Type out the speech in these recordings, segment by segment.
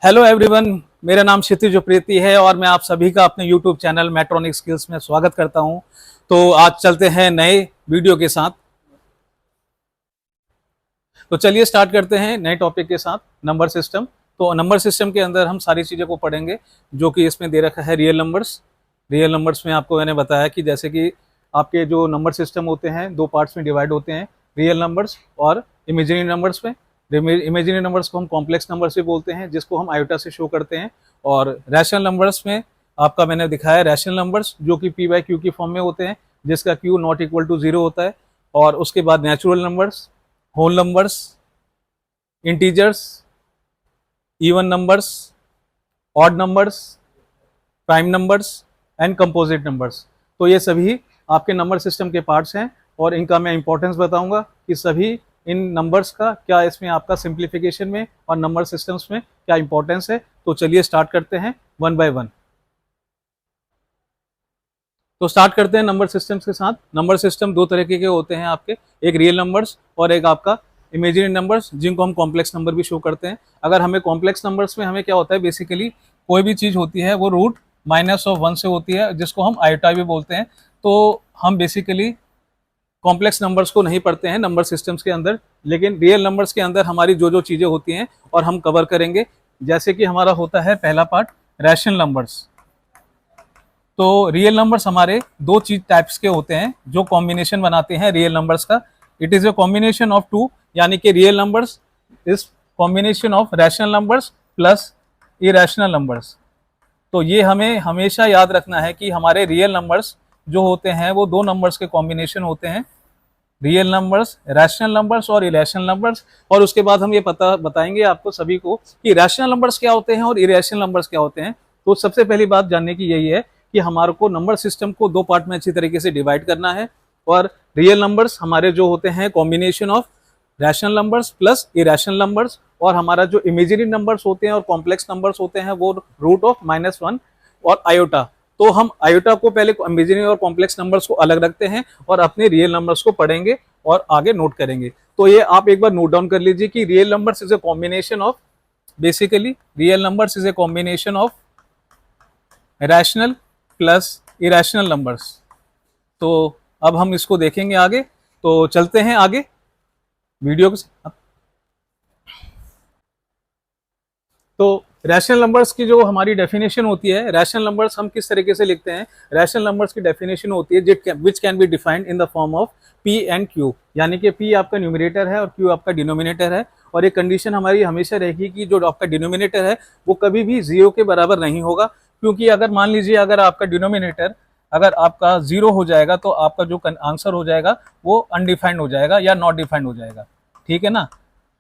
Hello everyone, मेरा नाम क्षितिज उप्रेती है और मैं आप सभी का अपने यूट्यूब चैनल मैट्रॉनिक स्किल्स में स्वागत करता हूं। तो आज चलते हैं नए वीडियो के साथ। तो चलिए स्टार्ट करते हैं नए टॉपिक के साथ, नंबर सिस्टम। तो नंबर सिस्टम के अंदर हम सारी चीज़ों को पढ़ेंगे जो कि इसमें दे रखा है रियल नंबर्स। रियल नंबर्स में आपको मैंने बताया कि जैसे कि आपके जो नंबर सिस्टम होते हैं दो पार्ट्स में डिवाइड होते हैं, रियल नंबर्स और इमेजिनरी नंबर्स में। इमेजिनरी नंबर्स को हम कॉम्प्लेक्स नंबर्स भी बोलते हैं, जिसको हम आयोटा से शो करते हैं। और रैशनल नंबर्स में आपका मैंने दिखाया रैशनल नंबर्स जो कि पी बाई क्यू की फॉर्म में होते हैं, जिसका q not equal to zero होता है। और उसके बाद natural numbers, whole numbers, integers, even numbers, odd numbers, prime numbers and composite numbers. तो ये सभी आपके नंबर सिस्टम के पार्ट्स हैं और इनका मैं इंपॉर्टेंस बताऊंगा कि सभी इन नंबर्स का क्या इसमें आपका सिंप्लीफिकेशन में और नंबर सिस्टम्स में क्या इंपॉर्टेंस है। तो चलिए स्टार्ट करते हैं वन बाय वन। तो स्टार्ट करते हैं नंबर सिस्टम्स के साथ। नंबर सिस्टम दो तरीके के होते हैं आपके, एक रियल नंबर्स और एक आपका इमेजिनरी नंबर्स, जिनको हम कॉम्प्लेक्स नंबर भी शो करते हैं। अगर हमें कॉम्प्लेक्स नंबर्स में हमें क्या होता है, बेसिकली कोई भी चीज़ होती है वो रूट माइनस ऑफ वन से होती है, जिसको हम आयोटा भी बोलते हैं। तो हम बेसिकली कॉम्प्लेक्स नंबर्स को नहीं पढ़ते हैं नंबर सिस्टम्स के अंदर, लेकिन रियल नंबर्स के अंदर हमारी जो जो चीज़ें होती हैं और हम कवर करेंगे। जैसे कि हमारा होता है पहला पार्ट रैशनल नंबर्स। तो रियल नंबर्स हमारे दो चीज टाइप्स के होते हैं जो कॉम्बिनेशन बनाते हैं रियल नंबर्स का। It is a combination of two, यानी कि real numbers is combination of rational numbers plus irrational numbers. तो ये हमें हमेशा याद रखना है कि हमारे रियल नंबर्स जो होते हैं वो दो नंबर्स के कॉम्बिनेशन होते हैं, रियल नंबर्स, रैशनल नंबर्स और इरेशनल नंबर्स। और उसके बाद हम ये बताएंगे आपको सभी को कि रैशनल नंबर्स क्या होते हैं और इरेशनल नंबर्स क्या होते हैं। तो सबसे पहली बात जानने की यही है कि हमारे को नंबर सिस्टम को दो पार्ट में अच्छी तरीके से डिवाइड करना है। और रियल नंबर्स हमारे जो होते हैं combination of rational numbers plus irrational numbers, और हमारा जो इमेजिनरी नंबर्स होते हैं और कॉम्प्लेक्स नंबर्स होते हैं वो रूट ऑफ माइनस वन और आयोटा। तो हम आयोटा को पहले इमेजिनरी और कॉम्प्लेक्स नंबर्स को अलग रखते हैं और अपने रियल नंबर्स को पढ़ेंगे और आगे नोट करेंगे। तो ये आप एक बार नोट डाउन कर लीजिए कि real numbers is a combination of, basically real numbers is a combination of rational plus irrational numbers. तो अब हम इसको देखेंगे आगे। तो चलते हैं आगे वीडियो के। तो रैशनल नंबर्स की जो हमारी डेफिनेशन होती है, रैशनल नंबर्स हम किस तरीके से लिखते हैं। रैशनल नंबर्स की डेफिनेशन होती है which can be defined in the form of P and Q, यानी कि पी आपका न्यूमिनेटर है और क्यू आपका डिनोमिनेटर है। और एक कंडीशन हमारी हमेशा रहेगी कि जो आपका डिनोमिनेटर है वो कभी भी जीरो के बराबर नहीं होगा, क्योंकि अगर मान लीजिए अगर आपका डिनोमिनेटर अगर आपका जीरो हो जाएगा तो आपका जो आंसर हो जाएगा वो अनडिफाइंड हो जाएगा या नॉट डिफाइंड हो जाएगा। ठीक है ना,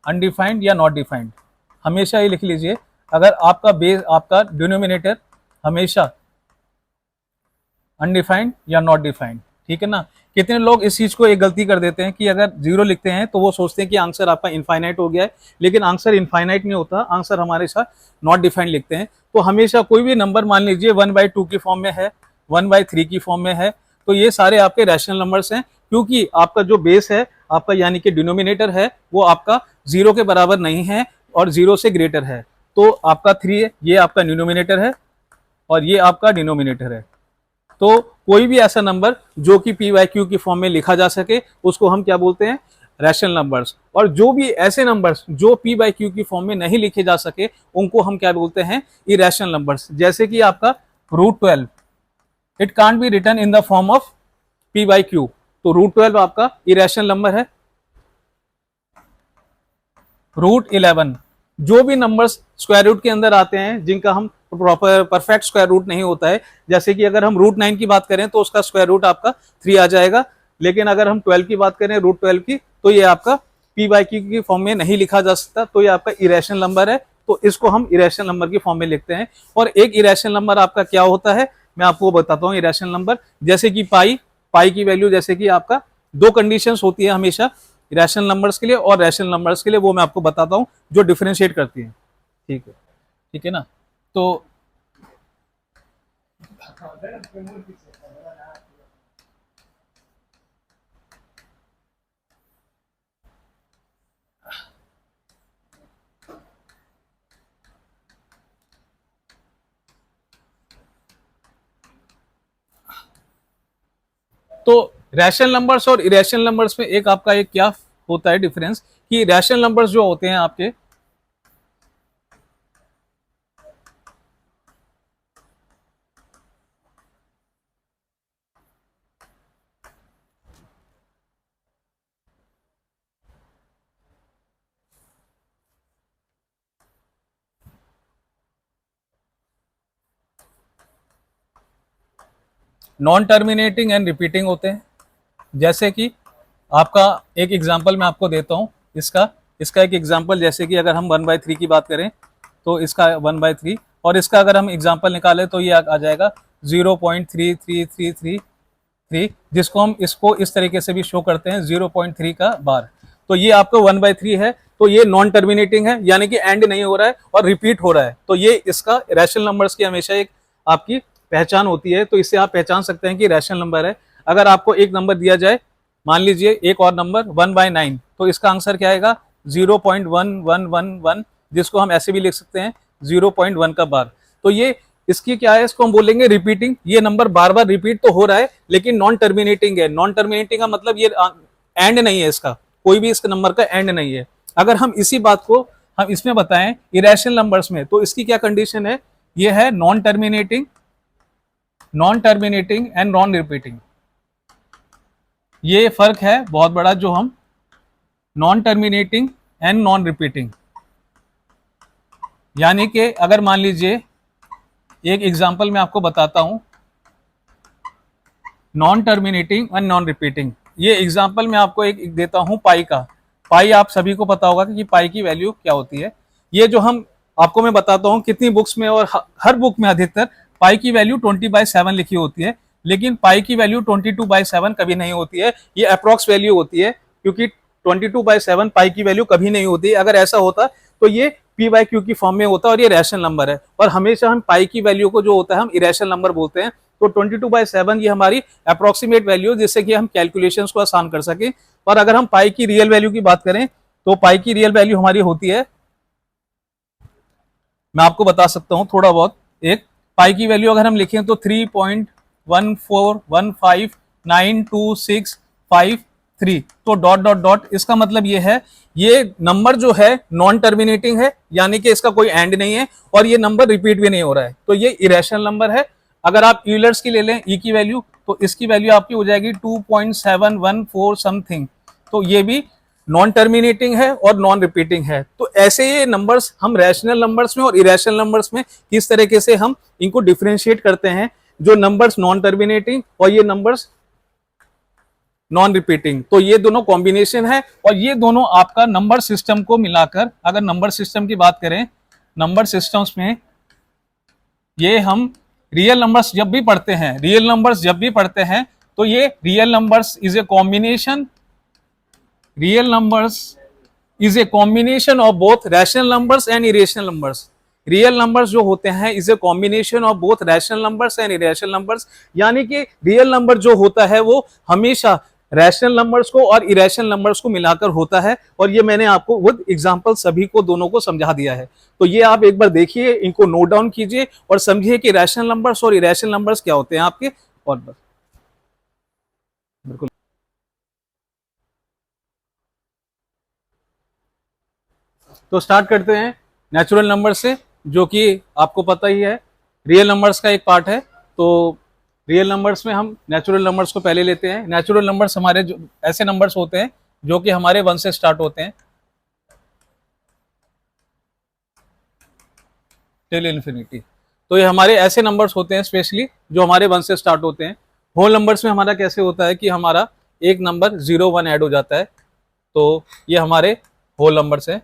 अनडिफाइंड या नॉट डिफाइंड हमेशा ये लिख लीजिए। अगर आपका बेस आपका डिनोमिनेटर हमेशा अनडिफाइंड या नॉट डिफाइंड, ठीक है ना। कितने लोग इस चीज को एक गलती कर देते हैं कि अगर जीरो लिखते हैं तो वो सोचते हैं कि आंसर आपका इनफाइनाइट हो गया है, लेकिन आंसर इनफाइनाइट नहीं होता, आंसर हमारे साथ नॉट डिफाइंड लिखते हैं। तो हमेशा कोई भी नंबर मान लीजिए 1/2 की फॉर्म में है, 1/3 की फॉर्म में है, तो ये सारे आपके रैशनल नंबर्स हैं, क्योंकि आपका जो बेस है आपका यानी कि डिनोमिनेटर है वो आपका जीरो के बराबर नहीं है और जीरो से ग्रेटर है। तो आपका 3 है, ये आपका डिनोमिनेटर है और ये आपका डिनोमिनेटर है। तो कोई भी ऐसा नंबर जो कि पी वाई क्यू की फॉर्म में लिखा जा सके उसको हम क्या बोलते हैं, रैशनल नंबर्स। और जो भी ऐसे नंबर्स जो पी बाई क्यू की फॉर्म में नहीं लिखे जा सके उनको हम क्या बोलते हैं, इरेशनल नंबर्स। जैसे कि आपका √12, it can't be written in the form of p by q, तो √12 आपका इरेशनल नंबर है। √11, जो भी नंबर्स स्क्वायर रूट के अंदर आते हैं जिनका हम प्रॉपर परफेक्ट स्क्वायर रूट नहीं होता है, जैसे कि अगर हम √9 की बात करें तो उसका स्क्वायर रूट आपका 3 आ जाएगा, लेकिन अगर हम 12 की बात करें √12 की तो ये आपका पी बाई क्यू की फॉर्म में नहीं लिखा जा सकता, तो ये आपका इरेशनल नंबर है। तो इसको हम इरेशनल नंबर की फॉर्म में लिखते हैं। और एक इरेशनल नंबर आपका क्या होता है मैं आपको बताता हूँ। इरेशनल नंबर जैसे कि पाई, पाई की वैल्यू जैसे कि आपका दो कंडीशंस होती है हमेशा रैशनल नंबर्स के लिए और रैशनल नंबर्स के लिए, वो मैं आपको बताता हूं जो डिफरेंशिएट करती है। ठीक है ना। तो तो रैशनल नंबर्स और इरेशनल नंबर्स में एक आपका एक क्या होता है डिफरेंस, कि रैशनल नंबर्स जो होते हैं आपके नॉन टर्मिनेटिंग एंड रिपीटिंग होते हैं। जैसे कि आपका एक एग्जांपल मैं आपको देता हूं इसका इसका एक एग्जांपल, जैसे कि अगर हम 1/3 की बात करें तो इसका 1/3, और इसका अगर हम एग्जांपल निकालें तो ये आ जाएगा 0.3333, जिसको हम इसको इस तरीके से भी शो करते हैं 0.3 का बार। तो ये आपका 1/3 है, तो ये नॉन टर्मिनेटिंग है, यानी कि एंड नहीं हो रहा है और रिपीट हो रहा है। तो ये इसका रैशनल नंबर्स की हमेशा एक आपकी पहचान होती है। तो इससे आप पहचान सकते हैं कि रैशनल नंबर है। अगर आपको एक नंबर दिया जाए, मान लीजिए एक और नंबर 1/9, तो इसका आंसर क्या आएगा 0.1111, जिसको हम ऐसे भी लिख सकते हैं 0.1 का बार। तो ये इसकी क्या है, इसको हम बोलेंगे रिपीटिंग। ये नंबर बार बार रिपीट तो हो रहा है लेकिन नॉन टर्मिनेटिंग है। नॉन टर्मिनेटिंग का मतलब ये एंड नहीं है, इसका कोई भी इस नंबर का एंड नहीं है। अगर हम इसी बात को हम इसमें बताएं इरेशनल नंबर्स में, तो इसकी क्या कंडीशन है, ये है non terminating and non repeating. ये फर्क है बहुत बड़ा, जो हम non terminating and non repeating, यानी कि अगर मान लीजिए एक एग्जांपल मैं आपको बताता हूं, non terminating and non repeating. ये एग्जांपल मैं आपको एक देता हूं पाई का। पाई आप सभी को पता होगा कि पाई की वैल्यू क्या होती है। ये जो हम आपको मैं बताता हूं कितनी बुक्स में, और हर बुक में अधिकतर पाई की वैल्यू 20/7 लिखी होती है, लेकिन पाई की वैल्यू 22/7 कभी नहीं होती है। ये अप्रॉक्स वैल्यू होती है, क्योंकि 22/7 पाई की वैल्यू कभी नहीं होती। अगर ऐसा होता तो ये p/q की फॉर्म में होता और ये रैशनल नंबर है। और हमेशा हम पाई की वैल्यू को जो होता है हम इरेशनल नंबर बोलते हैं। तो 22/7 ये हमारी अप्रोक्सीमेट वैल्यू, जिससे कि हम कैलकुलेशंस को आसान कर सकें। और अगर हम पाई की रियल वैल्यू की बात करें तो पाई की रियल वैल्यू हमारी होती है, मैं आपको बता सकता हूं थोड़ा बहुत। एक पाई की वैल्यू अगर हम लिखें तो 3.141592653, तो डॉट डॉट डॉट, इसका मतलब ये है ये नंबर जो है नॉन टर्मिनेटिंग है, यानी कि इसका कोई एंड नहीं है, और ये नंबर रिपीट भी नहीं हो रहा है, तो ये इरेशनल नंबर है। अगर आप यूलर्स की ले लें ई की वैल्यू, तो इसकी वैल्यू आपकी हो जाएगी 2.714 समथिंग, तो ये भी नॉन टर्मिनेटिंग है और नॉन रिपीटिंग है। तो ऐसे ये नंबर्स हम रैशनल नंबर्स में और इरेशनल नंबर्स में किस तरीके से हम इनको डिफरेंशिएट करते हैं, जो नंबर्स नॉन टर्मिनेटिंग और ये नंबर्स नॉन रिपीटिंग, तो ये दोनों कॉम्बिनेशन है। और ये दोनों आपका नंबर सिस्टम को मिलाकर, अगर नंबर सिस्टम की बात करें, नंबर सिस्टम्स में ये हम रियल नंबर्स जब भी पढ़ते हैं, तो ये real numbers is a combination, real numbers is a combination of both rational numbers and irrational numbers. Real numbers जो होते हैं is a combination of both rational numbers and irrational numbers, यानी कि रियल नंबर जो होता है वो हमेशा रैशनल नंबर्स को और इरेशनल नंबर्स को मिलाकर होता है। और ये मैंने आपको विद एग्जांपल सभी को दोनों को समझा दिया है। तो ये आप एक बार देखिए, इनको नोट डाउन कीजिए और समझिए कि रैशनल नंबर्स और इरेशनल नंबर्स क्या होते हैं आपके। और बस बिल्कुल, तो स्टार्ट करते हैं नेचुरल नंबर से, जो कि आपको पता ही है रियल नंबर्स का एक पार्ट है। तो रियल नंबर्स में हम नेचुरल नंबर्स को पहले लेते हैं। नेचुरल नंबर्स हमारे जो ऐसे नंबर्स होते हैं जो कि हमारे 1 से स्टार्ट होते हैं टिल इन्फिनिटी। तो ये हमारे ऐसे नंबर्स होते हैं स्पेशली जो हमारे 1 से स्टार्ट होते हैं। होल नंबर्स में हमारा कैसे होता है कि हमारा एक नंबर 0 1 ऐड हो जाता है, तो ये हमारे होल नंबर्स हैं।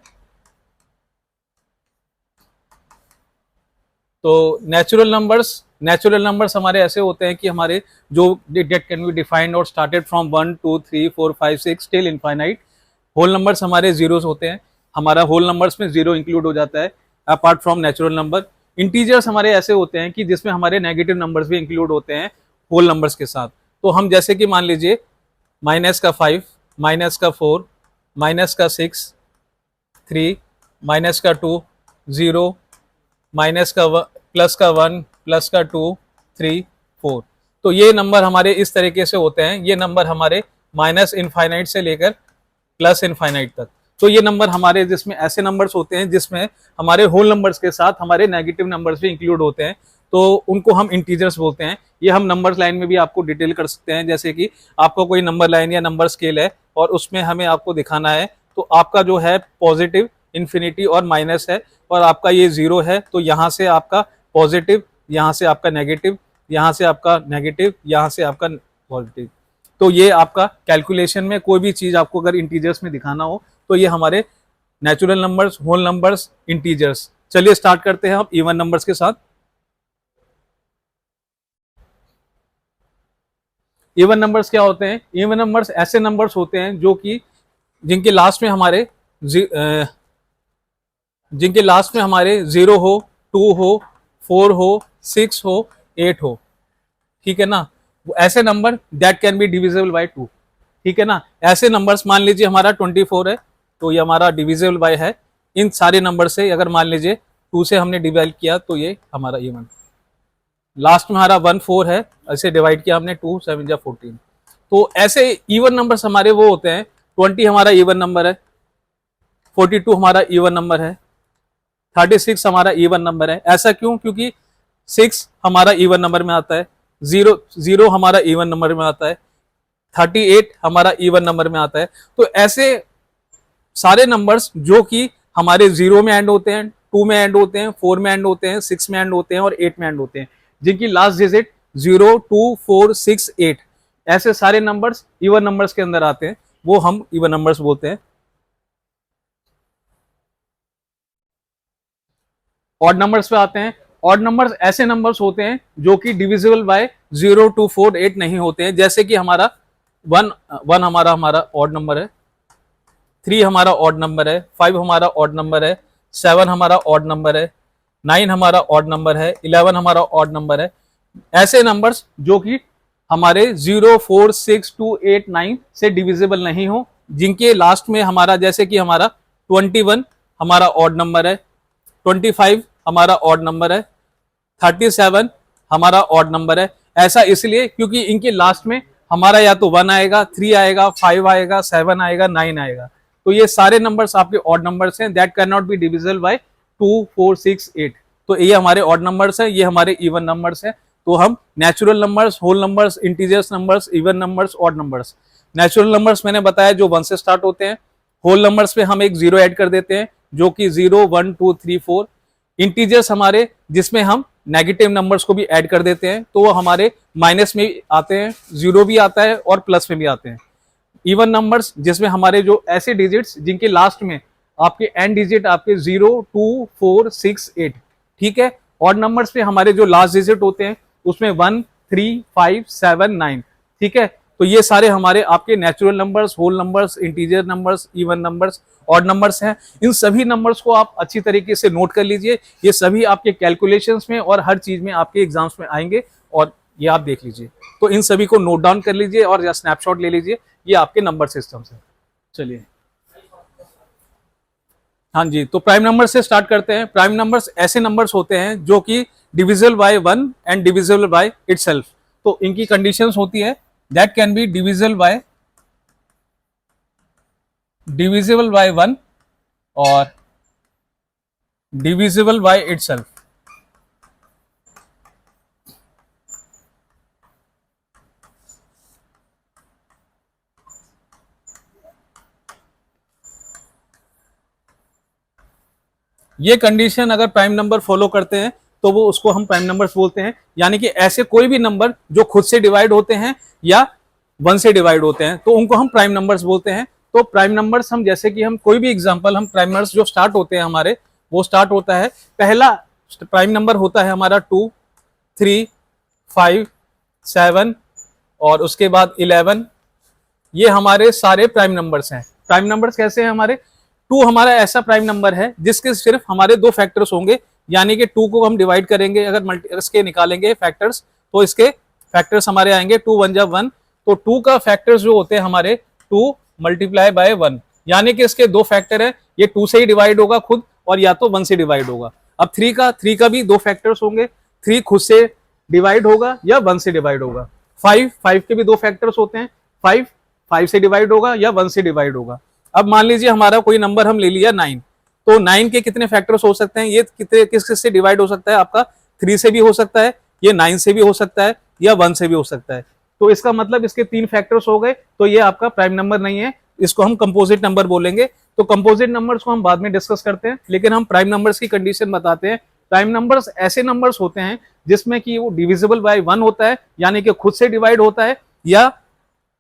तो नेचुरल नंबर्स हमारे ऐसे होते हैं कि हमारे जो डेट कैन बी डिफाइंड और started from 1 2 3 4 5 6 till infinite. Whole numbers हमारे जीरोस होते हैं, हमारा होल नंबर्स में जीरो इंक्लूड हो जाता है apart from natural number. Integers हमारे ऐसे होते हैं कि जिसमें हमारे नेगेटिव नंबर्स भी इंक्लूड होते हैं होल नंबर्स के साथ। तो हम जैसे कि मान लीजिए -5, -4, -6, 3, -2, 0, -1, +1, +2, 3, 4। तो ये नंबर हमारे इस तरीके से होते हैं, ये नंबर हमारे माइनस इनफाइनाइट से लेकर प्लस इनफाइनाइट तक। तो ये नंबर हमारे जिसमें ऐसे नंबर्स होते हैं जिसमें हमारे होल नंबर्स के साथ हमारे नेगेटिव नंबर्स भी इंक्लूड होते हैं, तो उनको हम इंटीजर्स बोलते हैं। ये हम नंबर लाइन में भी आपको डिटेल कर सकते हैं, जैसे कि आपको कोई नंबर लाइन या नंबर स्केल है और उसमें हमें आपको दिखाना है, तो आपका जो है पॉजिटिव, इन्फिनिटी और माइनस है, और आपका ये जीरो है, तो यहाँ से आपका पॉजिटिव, यहाँ से आपका नेगेटिव, यहाँ से आपका नेगेटिव, यहाँ से आपका पॉजिटिव। तो ये आपका कैलकुलेशन में कोई भी चीज आपको अगर इंटीजर्स में दिखाना हो तो ये हमारे natural numbers, whole numbers, integers. चलिए स्टार्ट करते हैं हम इवन नंबर्स के साथ। इवन नंबर्स क्या होते हैं? इवन नंबर्स ऐसे नंबर्स होते हैं जो कि जिनके लास्ट में हमारे जीरो हो, 2 हो, 4 हो, 6 हो, 8 हो, ठीक है ना। ऐसे number that can be divisible by 2, ठीक है ना। ऐसे नंबर्स, मान लीजिए हमारा 24 है, तो ये हमारा डिविजिबल बाय है इन सारे नंबर से। अगर मान लीजिए 2 से हमने डिवाइड किया तो ये हमारा इवन। लास्ट में हमारा 1 4 है, ऐसे डिवाइड किया हमने, 2 7 जा 14। तो ऐसे इवन नंबर्स हमारे वो होते हैं। 20 हमारा इवन नंबर है, 42 हमारा इवन नंबर है, 36 हमारा इवन नंबर है। ऐसा क्यों? क्योंकि 6 हमारा इवन नंबर में आता है, 0 हमारा इवन नंबर में आता है, 38 हमारा इवन नंबर में आता है। तो ऐसे सारे नंबर्स जो कि हमारे 0 में एंड होते हैं, 2 में एंड होते हैं, 4 में एंड होते हैं, 6 में एंड होते हैं और 8 में एंड होते हैं, जिनकी लास्ट डिजिट 0 2 4 6 8, ऐसे सारे नंबर्स इवन नंबर्स के अंदर आते हैं, वो हम इवन नंबर्स बोलते हैं। ऑड नंबर्स पे आते हैं। ऑड नंबर्स ऐसे नंबर्स होते हैं जो कि डिविजिबल बाय 0 2 4 8 नहीं होते हैं, जैसे कि हमारा 1 हमारा ऑड नंबर है, 3 हमारा ऑड नंबर है, 5 हमारा ऑड नंबर है, 7 हमारा ऑड नंबर है, 9 हमारा ऑड नंबर है, 11 हमारा ऑड नंबर है। ऐसे नंबर्स जो कि हमारे 0 4 6 2 8 9 से डिविजिबल नहीं हो, जिनके लास्ट में हमारा, जैसे कि हमारा 21 हमारा ऑड नंबर है, 25 हमारा ऑड नंबर है, 37 हमारा ऑड नंबर है। ऐसा इसलिए क्योंकि इनके लास्ट में हमारा या तो 1 आएगा, 3 आएगा, 5 आएगा, 7 आएगा, 9 आएगा। तो ये सारे नंबर्स आपके ऑड नंबर्स हैं, that can not be divisible by 2 4 6 8। तो ये हमारे ऑड नंबर्स हैं, ये हमारे इवन नंबर्स हैं। तो हम natural numbers, whole numbers, integers numbers, even numbers, odd numbers. Natural numbers मैंने बताया जो 1 से स्टार्ट होते हैं। होल नंबर्स पे हम एक 0 ऐड कर देते हैं, जो कि 0 1 2 3 4। इंटीजर्स हमारे जिसमें हम नेगेटिव नंबर्स को भी ऐड कर देते हैं, तो वो हमारे माइनस में आते हैं, 0 भी आता है और प्लस में भी आते हैं। इवन नंबर्स जिसमें हमारे जो ऐसे डिजिट्स जिनके लास्ट में आपके एंड डिजिट आपके 0 2 4 6 8, ठीक है। ऑड नंबर्स पे हमारे जो लास्ट डिजिट होते हैं उसमें 1 3 5 7 9, ठीक है। तो ये सारे हमारे आपके natural numbers, whole numbers, integer numbers, even numbers, odd numbers हैं। इन सभी नंबर्स को आप अच्छी तरीके से नोट कर लीजिए, ये सभी आपके कैलकुलेशंस में और हर चीज में आपके एग्जाम्स में आएंगे, और ये आप देख लीजिए। तो इन सभी को नोट डाउन कर लीजिए और या स्नैपशॉट ले लीजिए, ये आपके नंबर सिस्टम्स हैं। चलिए, हाँ जी, तो प्राइम नंबर से स्टार्ट करते हैं। प्राइम नंबर्स ऐसे नंबर्स होते हैं जो कि divisible by 1 and divisible by itself. तो इनकी कंडीशंस होती है that can be divisible by 1 और डिविजिबल बाय इटसेल्फ। ये कंडीशन अगर प्राइम नंबर फॉलो करते हैं तो वो उसको हम प्राइम नंबर्स बोलते हैं। यानी कि ऐसे कोई भी नंबर जो खुद से डिवाइड होते हैं या 1 से डिवाइड होते हैं तो उनको हम प्राइम नंबर्स बोलते हैं। तो प्राइम नंबर्स हम, जैसे कि हम कोई भी एग्जांपल, हम प्राइम नंबर्स जो स्टार्ट होते हैं हमारे, वो स्टार्ट होता है, पहला प्राइम नंबर होता है हमारा 2 3 5 7 और उसके बाद 11। ये हमारे सारे प्राइम नंबर्स हैं। प्राइम नंबर्स कैसे हैं हमारे? 2 हमारा ऐसा प्राइम नंबर है जिसके सिर्फ हमारे 2 फैक्टर्स होंगे, यानी कि 2 को हम डिवाइड करेंगे, अगर इसके निकालेंगे फैक्टर्स तो इसके फैक्टर्स हमारे आएंगे 2 1 जा 1। तो 2 का फैक्टर्स जो होते हैं हमारे 2 मल्टीप्लाई बाय 1, यानी कि इसके 2 फैक्टर है, ये 2 से ही डिवाइड होगा खुद और या तो 1 से डिवाइड होगा। अब 3 का भी 2 फैक्टर्स होंगे, 3 खुद से डिवाइड होगा या 1 से डिवाइड होगा। 5 के भी दो फैक्टर्स होते हैं, 5 से डिवाइड होगा या 1 से डिवाइड होगा। अब मान लीजिए हमारा कोई नंबर हम ले लिया 9, तो 9 के कितने फैक्टर्स हो सकते हैं, ये कितने किस से डिवाइड हो सकता है, आपका 3 से भी हो सकता है, ये 9 से भी हो सकता है, या 1 से भी हो सकता है। तो इसका मतलब इसके 3 फैक्टर्स हो गए, तो ये आपका प्राइम नंबर नहीं है, इसको हम कंपोजिट नंबर बोलेंगे। तो कंपोजिट नंबर्स को हम बाद में डिस्कस करते हैं, लेकिन हम प्राइम नंबर्स की कंडीशन बताते हैं। प्राइम नंबर्स ऐसे नंबर्स होते हैं जिसमें कि वो डिविजिबल बाय 1 होता है, यानी कि खुद से डिवाइड होता है, या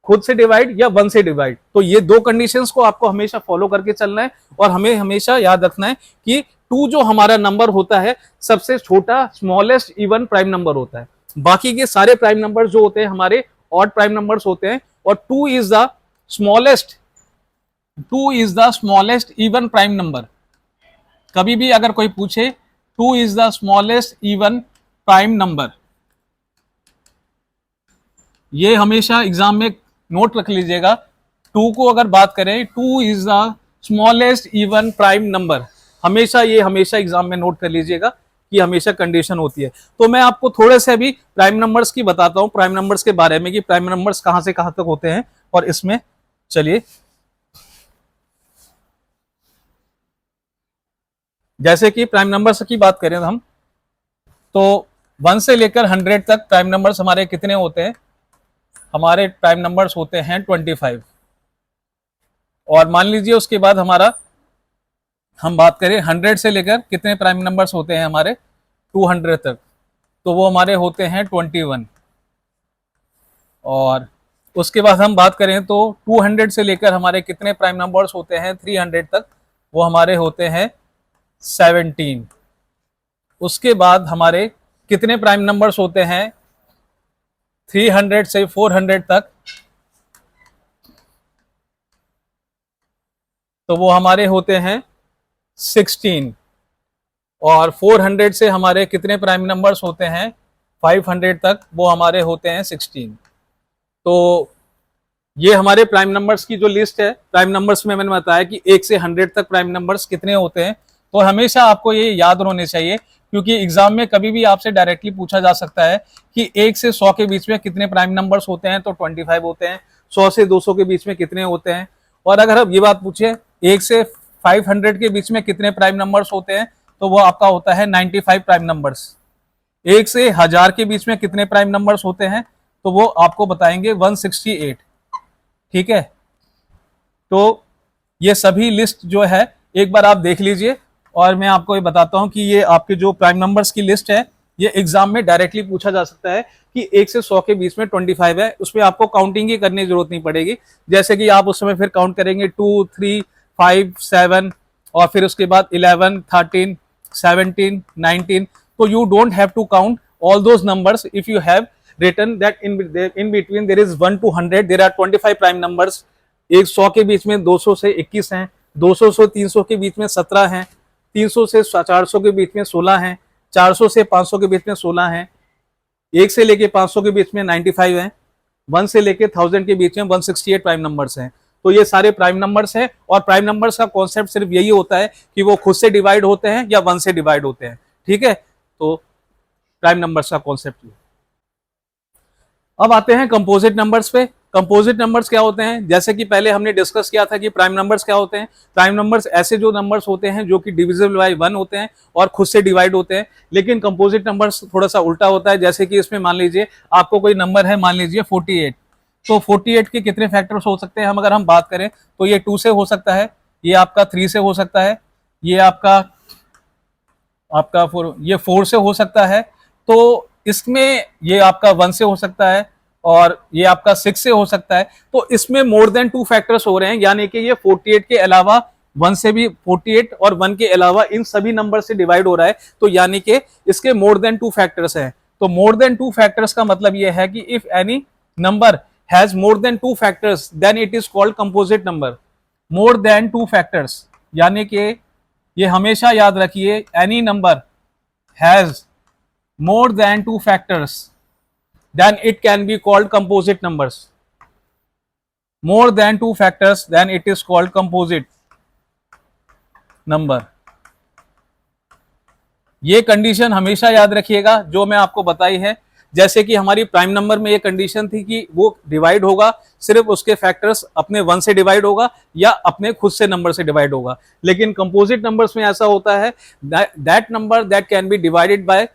खुद से डिवाइड या 1 से डिवाइड। तो ये दो कंडीशंस को आपको हमेशा फॉलो करके चलना है, और हमें हमेशा याद रखना है कि 2 जो हमारा नंबर होता है सबसे छोटा स्मॉलेस्ट इवन प्राइम नंबर होता है। बाकी के सारे प्राइम नंबर जो होते हैं हमारे ऑड प्राइम नंबर्स होते हैं, और 2 is the smallest even prime number. कभी भी अगर कोई पूछे 2 is the smallest even prime number, ये हमेशा एग्जाम में नोट रख लीजिएगा। 2 को अगर बात करें, 2 is the smallest even prime number, हमेशा एग्जाम में नोट कर लीजिएगा कि हमेशा कंडीशन होती है। तो मैं आपको थोड़े से अभी प्राइम नंबर्स की बताता हूं, प्राइम नंबर्स के बारे में कि प्राइम नंबर्स कहां से कहां तक होते हैं। और इसमें चलिए, जैसे कि प्राइम नंबर्स की बात करें हम, तो 1 से लेकर 100 तक प्राइम नंबर्स हमारे कितने होते हैं, हमारे प्राइम नंबर्स होते हैं 25। और मान लीजिए उसके बाद हमारा हम बात करें 100 से लेकर कितने प्राइम नंबर्स होते हैं हमारे 200 तक, तो वो हमारे होते हैं 21। और उसके बाद हम बात करें तो 200 से लेकर हमारे कितने प्राइम नंबर्स होते हैं 300 तक, वो हमारे होते हैं 17। उसके बाद हमारे कितने प्राइम नंबर्स होते हैं 300 से 400 तक, तो वो हमारे होते हैं 16। और 400 से हमारे कितने प्राइम नंबर्स होते हैं 500 तक, वो हमारे होते हैं 16। तो ये हमारे प्राइम नंबर्स की जो लिस्ट है, प्राइम नंबर्स में मैंने बताया कि 1 से 100 तक प्राइम नंबर्स कितने होते हैं। तो हमेशा आपको ये याद होने चाहिए, क्योंकि एग्जाम में कभी भी आपसे डायरेक्टली पूछा जा सकता है कि 1 से 100 के बीच में कितने प्राइम नंबर्स होते हैं, तो 25 होते हैं। 100 से 200 के बीच में कितने होते हैं। और अगर आप ये बात पूछे 1 से 500 के बीच में कितने प्राइम नंबर्स होते हैं, तो वो आपका होता है 95 प्राइम नंबर्स। 1 से 1000 के बीच में कितने प्राइम नंबर्स होते हैं, तो वो आपको बताएंगे 168। ठीक है, तो ये सभी लिस्ट जो है एक बार आप देख लीजिए, और मैं आपको ये बताता हूं कि ये आपके जो प्राइम नंबर्स की लिस्ट है, ये एग्जाम में डायरेक्टली पूछा जा सकता है कि 1 से 100 के बीच में 25 है, उसमें आपको काउंटिंग ही करने की जरूरत नहीं पड़ेगी। जैसे कि आप उस समय फिर काउंट करेंगे 2, 3, 5, 7, और फिर उसके बाद 11, 13, 17, 19। तो you don't have to count all those numbers if you have written that in between there is 1 to 100 there are 25 prime numbers. 100 के बीच में 200 से 21 हैं, 200 से 300 के बीच में 17 हैं, 300 से 400 के बीच में 16 हैं, 400 से 500 के बीच में 16 हैं, 1 से लेके 500 के बीच में 95 हैं, 1 से लेके 1000 के बीच में 168 प्राइम नंबर्स हैं। तो ये सारे प्राइम नंबर्स हैं, और प्राइम नंबर्स का कॉन्सेप्ट सिर्फ यही होता है कि वो खुद से डिवाइड होते हैं या 1 से डिवाइड होते हैं। ठीक है, तो प्राइम नंबर्स का कॉन्सेप्ट। अब आते हैं कंपोजिट नंबर्स पे। कंपोजिट नंबर्स क्या होते हैं, जैसे कि पहले हमने डिस्कस किया था कि प्राइम नंबर्स क्या होते हैं। प्राइम नंबर्स ऐसे जो नंबर्स होते हैं जो कि डिविजिबल बाय 1 होते हैं और खुद से डिवाइड होते हैं। लेकिन कंपोजिट नंबर्स थोड़ा सा उल्टा होता है, जैसे कि इसमें मान लीजिए आपको कोई नंबर है, मान लीजिए 48, तो 48 के कितने फैक्टर्स हो सकते हैं, हम अगर हम बात करें तो ये 2 से हो सकता है, ये आपका 3 से हो सकता है, ये आपका 4 से हो सकता है, तो इसमें ये आपका 1 से हो सकता है, और ये आपका 6 से हो सकता है। तो इसमें मोर देन 2 फैक्टर्स हो रहे हैं, यानी कि ये 48 के अलावा 1 से भी, 48 और 1 के अलावा इन सभी नंबर से डिवाइड हो रहा है, तो यानी कि इसके मोर देन 2 फैक्टर्स हैं। तो मोर देन 2 फैक्टर्स का मतलब ये है कि if any number has more than 2 factors then it is called composite number. More than 2 factors, यानी कि ये हमेशा याद रखिए, any number has more than 2 factors then it can be called composite numbers. More than 2 factors then it is called composite number. ये condition हमेशा याद रखिएगा जो मैं आपको बताई है। जैसे कि हमारी प्राइम नंबर में ये कंडीशन थी कि वो डिवाइड होगा सिर्फ उसके फैक्टर्स अपने 1 से डिवाइड होगा या अपने खुद से नंबर से डिवाइड होगा। लेकिन कंपोजिट नंबर्स में ऐसा होता है that number that can be divided by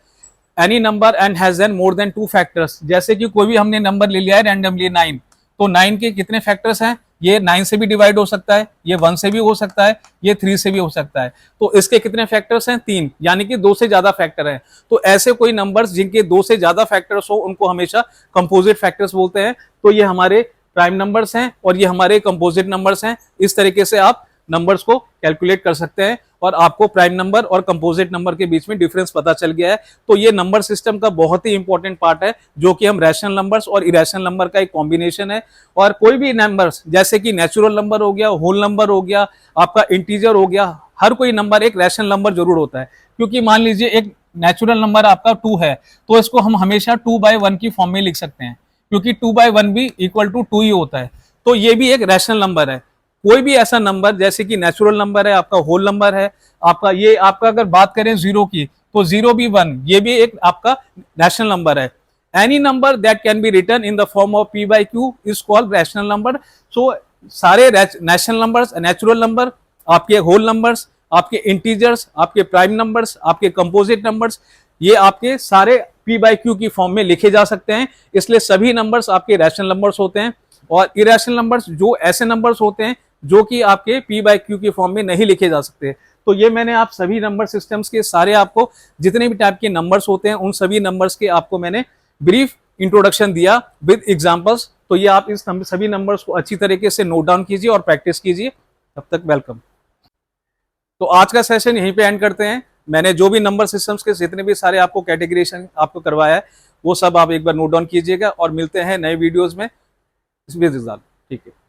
any number and has then more than 2 factors. जैसे कि कोई भी हमने नंबर ले लिया है रैंडमली 9, तो 9 के कितने फैक्टर्स हैं, ये 9 से भी डिवाइड हो सकता है, ये 1 से भी हो सकता है, ये 3 से भी हो सकता है। तो इसके कितने फैक्टर्स हैं, 3, यानी कि 2 से ज्यादा फैक्टर हैं। तो ऐसे कोई नंबर्स जिनके 2 से ज्यादा फैक्टर्स हो उनको हमेशा कंपोजिट फैक्टर्स बोलते हैं। तो ये हमारे प्राइम नंबर्स हैं और ये हमारे कंपोजिट नंबर्स हैं। इस तरीके से आप नंबर्स को कैलकुलेट कर सकते हैं और आपको प्राइम नंबर और कंपोजिट नंबर के बीच में डिफरेंस पता चल गया है। तो ये नंबर सिस्टम का बहुत ही इंपॉर्टेंट पार्ट है, जो कि हम रैशनल नंबर्स और इरेशनल नंबर का एक कॉम्बिनेशन है। और कोई भी नंबर्स जैसे कि नेचुरल नंबर हो गया, होल नंबर हो गया, आपका इंटीजर हो गया, हर कोई नंबर एक रैशनल नंबर जरूर होता है। क्योंकि मान लीजिए एक नेचुरल नंबर आपका 2 है, तो इसको हम हमेशा 2/1 की फॉर्म में लिख सकते हैं, क्योंकि 2/1 भी इक्वल टू 2 ही होता है। तो ये भी एक रैशनल नंबर है। कोई भी ऐसा नंबर जैसे कि नेचुरल नंबर है, आपका होल नंबर है, आपका ये आपका अगर बात करें 0 की, तो 0 भी 1, ये भी एक आपका रैशनल नंबर है। Any number that can be written in the form of p/q is called rational number. So सारे नेशनल नंबर्स, नेचुरल नंबर, आपके होल नंबर्स, आपके इंटीजर्स, आपके प्राइम नंबर्स, आपके कंपोजिट नंबर्स, ये आपके सारे p/q की फॉर्म में लिखे जा सकते हैं। इसलिए सभी नंबर्स आपके रैशनल नंबर्स होते हैं। और इरेशनल नंबर्स जो ऐसे नंबर्स होते हैं जो कि आपके p/q की फॉर्म में नहीं लिखे जा सकते। तो ये मैंने आप सभी नंबर सिस्टम्स के सारे आपको जितने भी टाइप के नंबर्स होते हैं उन सभी नंबर्स के आपको मैंने ब्रीफ इंट्रोडक्शन दिया विद एग्जांपल्स। तो ये आप इस सभी नंबर्स को अच्छी तरीके से नोट डाउन कीजिए और प्रैक्टिस कीजिए। तब तक वेलकम। तो आज का सेशन यहीं पे एंड करते हैं। मैंने जो भी नंबर सिस्टम्स के जितने भी सारे आपको कैटेगरीशन आपको करवाया है वो सब आप एक बार नोट डाउन कीजिएगा और मिलते हैं नए वीडियोज में। ठीक है।